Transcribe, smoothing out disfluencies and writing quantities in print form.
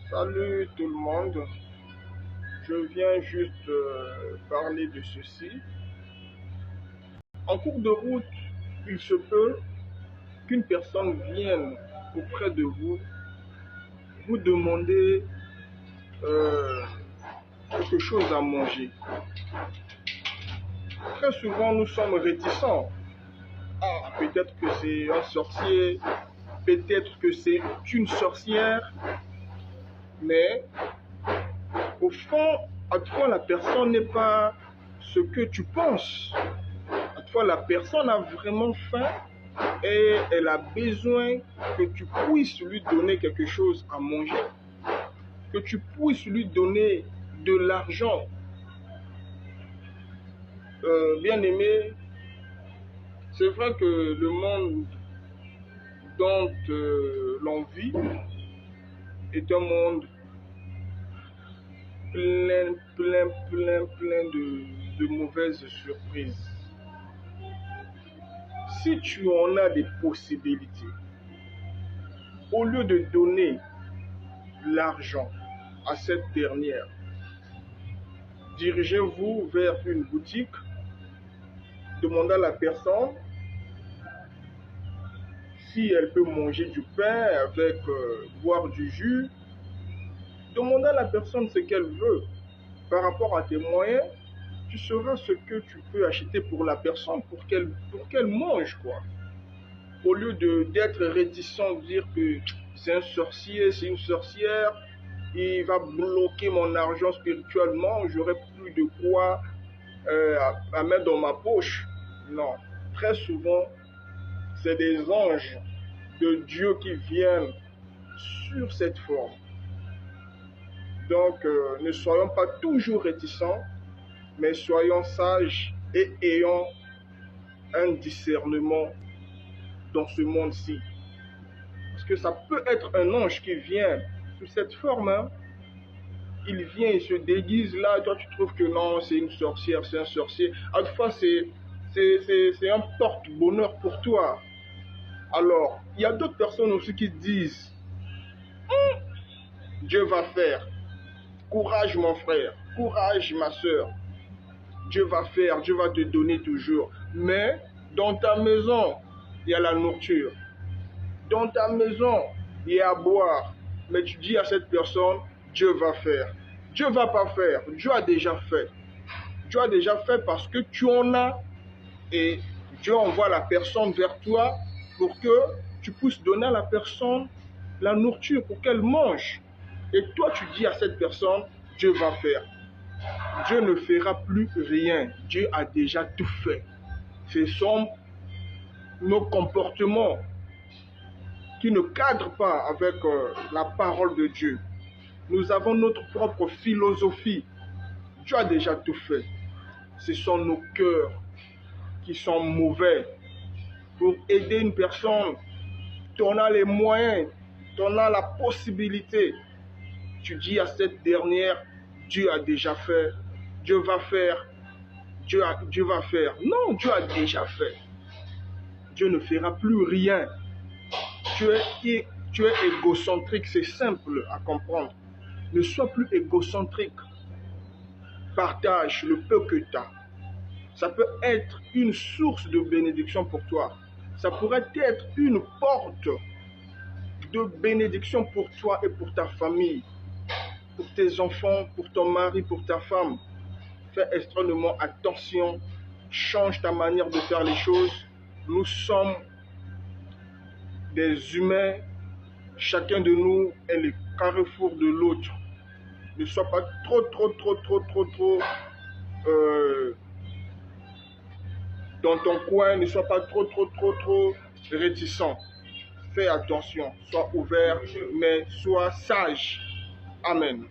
Salut tout le monde, je viens juste parler de ceci. En cours de route, il se peut qu'une personne vienne auprès de vous demander quelque chose à manger. Très souvent, nous sommes réticents. Ah, peut-être que c'est un sorcier, peut-être que c'est une sorcière, mais au fond, à toi, la personne n'est pas ce que tu penses. À toi, la personne a vraiment faim et elle a besoin que tu puisses lui donner quelque chose à manger, que tu puisses lui donner de l'argent. Bien-aimé, c'est vrai que le monde dont l'on vit est un monde plein de mauvaises surprises. Si tu en as des possibilités, au lieu de donner l'argent à cette dernière, dirigez-vous vers une boutique, demandez à la personne si elle peut manger du pain avec boire du jus. Demandez à la personne ce qu'elle veut. Par rapport à tes moyens, tu sauras ce que tu peux acheter pour la personne pour qu'elle mange, quoi. Au lieu d'être réticent, de dire que c'est un sorcier, c'est une sorcière, il va bloquer mon argent spirituellement, j'aurai plus de quoi à mettre dans ma poche. Non, très souvent, c'est des anges de Dieu qui viennent sur cette forme. Donc, ne soyons pas toujours réticents, mais soyons sages et ayons un discernement dans ce monde-ci. Parce que ça peut être un ange qui vient sous cette forme. Hein. Il vient, il se déguise là, toi tu trouves que non, c'est une sorcière, c'est un sorcier. À la fois, c'est un porte-bonheur pour toi. Alors, il y a d'autres personnes aussi qui disent, Dieu va faire. Courage mon frère, courage ma soeur. Dieu va faire, Dieu va te donner toujours. Mais dans ta maison, il y a la nourriture. Dans ta maison, il y a à boire. Mais tu dis à cette personne, Dieu va faire. Dieu ne va pas faire, Dieu a déjà fait. Dieu a déjà fait parce que tu en as. Et Dieu envoie la personne vers toi pour que tu puisses donner à la personne la nourriture pour qu'elle mange. Et toi, tu dis à cette personne, Dieu va faire. Dieu ne fera plus rien. Dieu a déjà tout fait. Ce sont nos comportements qui ne cadrent pas avec la parole de Dieu. Nous avons notre propre philosophie. Dieu a déjà tout fait. Ce sont nos cœurs qui sont mauvais. Pour aider une personne, tu en as les moyens, tu en as la possibilité. Tu dis à cette dernière, Dieu a déjà fait, Dieu va faire, Dieu va faire. Non, Dieu a déjà fait. Dieu ne fera plus rien. Tu es égocentrique, c'est simple à comprendre. Ne sois plus égocentrique. Partage le peu que tu as. Ça peut être une source de bénédiction pour toi. Ça pourrait être une porte de bénédiction pour toi et pour ta famille, pour tes enfants, pour ton mari, pour ta femme. Fais extrêmement attention. Change ta manière de faire les choses. Nous sommes des humains. Chacun de nous est le carrefour de l'autre. Ne sois pas trop dans ton coin, ne sois pas trop réticent. Fais attention, sois ouvert, mais sois sage. Amen.